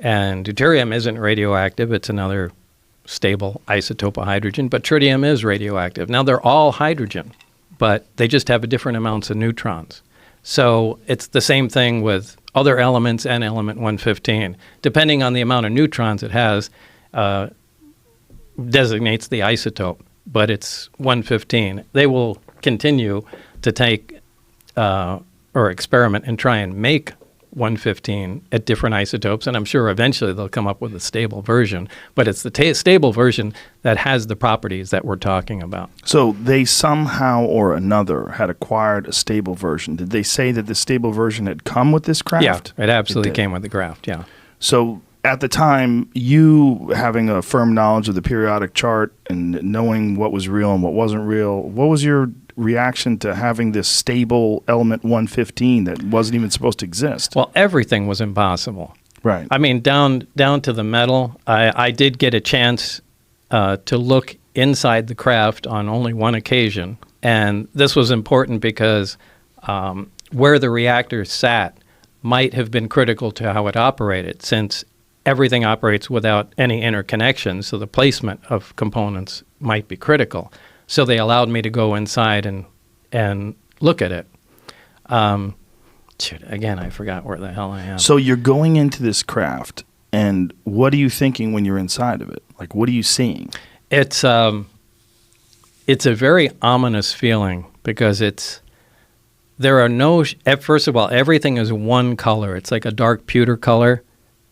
And deuterium isn't radioactive. It's another stable isotope of hydrogen, but tritium is radioactive. Now, they're all hydrogen, but they just have different amounts of neutrons. So it's the same thing with other elements and element 115. Depending on the amount of neutrons it has, designates the isotope, but it's 115. They will continue to take or experiment and try and make 115 at different isotopes, and I'm sure eventually they'll come up with a stable version, but it's the stable version that has the properties that we're talking about. So they somehow or another had acquired a stable version. Did they say that the stable version had come with this craft? Yeah, it absolutely came with the craft, yeah. So at the time, you having a firm knowledge of the periodic chart and knowing what was real and what wasn't real, what was your reaction to having this stable element 115 that wasn't even supposed to exist? Well, everything was impossible. Right. I mean, down to the metal. I did get a chance to look inside the craft on only one occasion, and this was important because where the reactor sat might have been critical to how it operated, since everything operates without any interconnection, so the placement of components might be critical. So they allowed me to go inside and look at it. Again, I forgot where the hell I am. So you're going into this craft, and what are you thinking when you're inside of it? Like, what are you seeing? It's a very ominous feeling because first of all, everything is one color. It's like a dark pewter color,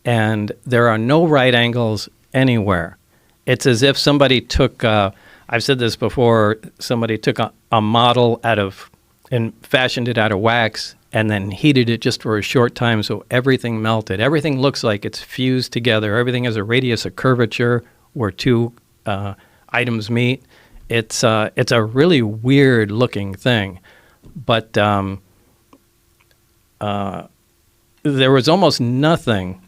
and there are no right angles anywhere. It's as if somebody took... I've said this before, somebody took a model and fashioned it out of wax and then heated it just for a short time so everything melted. Everything looks like it's fused together. Everything has a radius of curvature where two items meet. It's a really weird looking thing. But there was almost nothing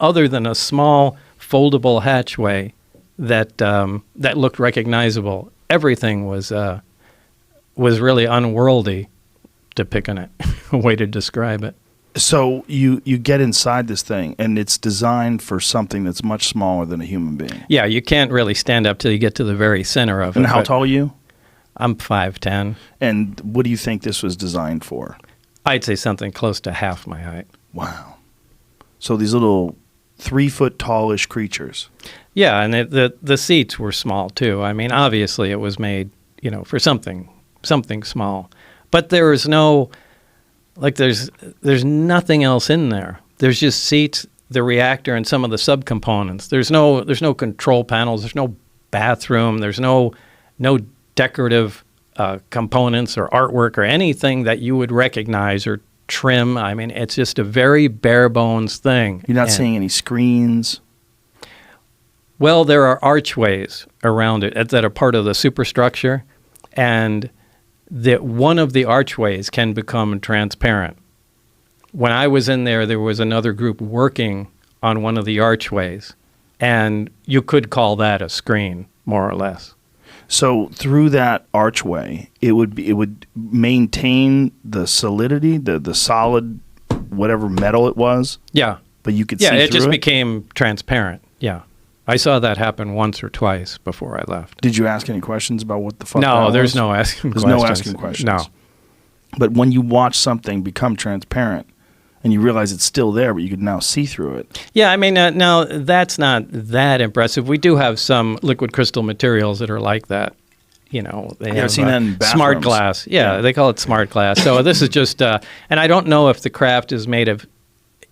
other than a small foldable hatchway that looked recognizable. Everything was really unworldly, to pick a way to describe it. So you get inside this thing, and it's designed for something that's much smaller than a human being. Yeah, you can't really stand up till you get to the very center of it. And how tall are you? I'm 5'10". And what do you think this was designed for? I'd say something close to half my height. Wow. So these little 3-foot tallish creatures. Yeah, and the seats were small too. I mean, obviously it was made, for something small. But there is there's nothing else in there. There's just seats, the reactor, and some of the subcomponents. There's no control panels. There's no bathroom. There's no decorative components or artwork or anything that you would recognize or trim. I mean, it's just a very bare bones thing. You're not seeing any screens? Well, there are archways around it that are part of the superstructure, and one of the archways can become transparent. When I was in there was another group working on one of the archways, and you could call that a screen, more or less. So through that archway, it would maintain the solidity, the solid, whatever metal it was. Yeah, but you could see through it. Yeah, it just became transparent. Yeah, I saw that happen once or twice before I left. Did you ask any questions about what the fuck? No, there's no asking questions. There's no asking questions. No. But when you watch something become transparent, and you realize it's still there, but you can now see through it. Yeah, I mean, now that's not that impressive. We do have some liquid crystal materials that are like that. They have seen that in bathrooms. Smart glass. Yeah, they call it smart glass. So this is just, and I don't know if the craft is made of,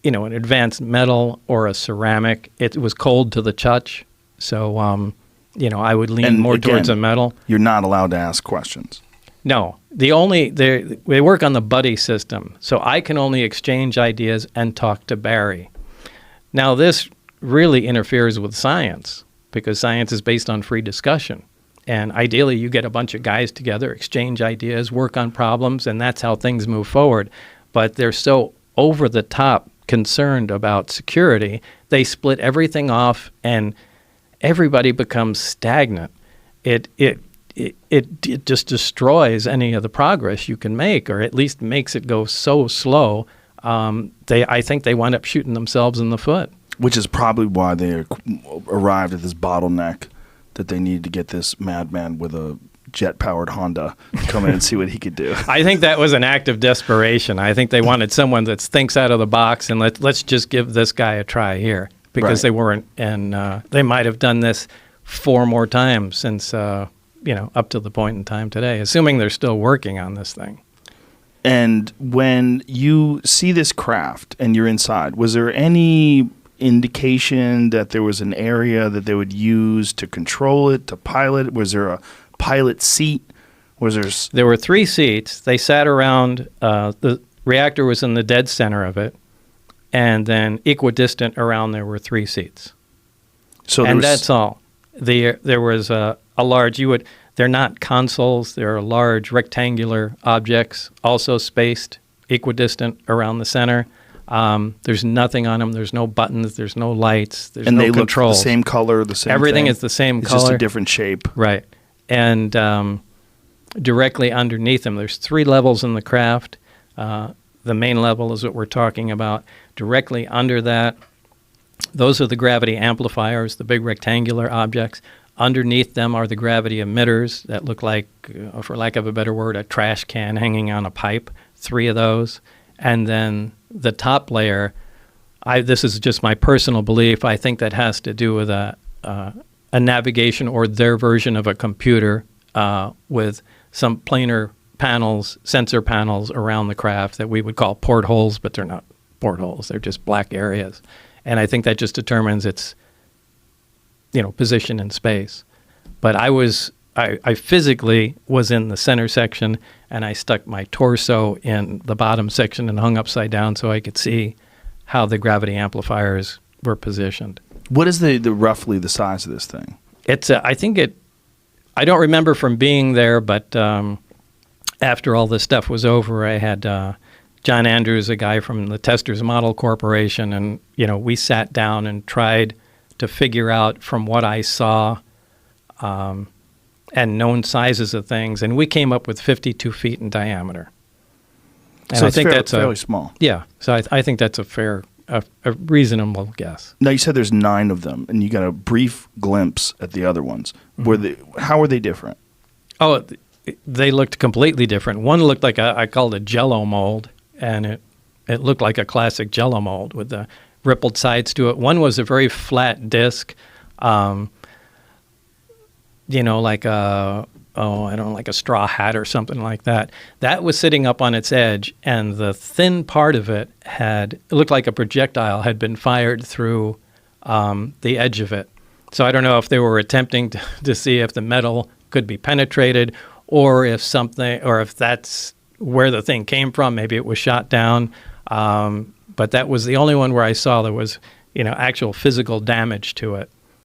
an advanced metal or a ceramic. It was cold to the touch, so I would lean more towards a metal. You're not allowed to ask questions. No, they work on the buddy system, so I can only exchange ideas and talk to Barry. Now, this really interferes with science because science is based on free discussion, and ideally, you get a bunch of guys together, exchange ideas, work on problems, and that's how things move forward. But they're so over the top concerned about security, they split everything off, and everybody becomes stagnant. It just destroys any of the progress you can make, or at least makes it go so slow. I think they wind up shooting themselves in the foot. Which is probably why they arrived at this bottleneck that they needed to get this madman with a jet-powered Honda to come in and see what he could do. I think that was an act of desperation. I think they wanted someone that thinks out of the box and let's just give this guy a try here, because they weren't, and they might have done this 4 more times since up to the point in time today, assuming they're still working on this thing. And when you see this craft and you're inside, was there any indication that there was an area that they would use to control it, to pilot? Was there a pilot seat? There were 3 seats. They sat around. The reactor was in the dead center of it, and then equidistant around there were 3 seats. And that's all. There was a large. They're not consoles. They're large rectangular objects, also spaced equidistant around the center. There's nothing on them. There's no buttons. There's no lights. There's no controls. Look the same color, the same Everything thing. is the same it's color. It's just a different shape. Right. And directly underneath them, there's 3 levels in the craft. The main level is what we're talking about. Directly under that, those are the gravity amplifiers, the big rectangular objects. Underneath them are the gravity emitters that look like, for lack of a better word, a trash can hanging on a pipe. 3 of those. And then the top layer, this is just my personal belief, I think that has to do with a navigation or their version of a computer with some planar panels, sensor panels around the craft that we would call portholes, but they're not portholes. They're just black areas. And I think that just determines its position in space. But I physically was in the center section, and I stuck my torso in the bottom section and hung upside down so I could see how the gravity amplifiers were positioned. What is the roughly the size of this thing? I don't remember from being there, but after all this stuff was over, I had John Andrews, a guy from the Testers Model Corporation, and we sat down and tried to figure out from what I saw and known sizes of things, and we came up with 52 feet in diameter. And so I think that's fairly small. Yeah, so I think that's a reasonable guess. Now, you said there's 9 of them, and you got a brief glimpse at the other ones. How were they different? Oh, they looked completely different. One looked like I called a Jell-O mold, and it looked like a classic Jell-O mold with the rippled sides to it. One was a very flat disc, like like a straw hat or something like that. That was sitting up on its edge, and the thin part of it looked like a projectile had been fired through the edge of it. So I don't know if they were attempting to see if the metal could be penetrated, or if that's where the thing came from. Maybe it was shot down. But that was the only one where I saw there was, actual physical damage to it.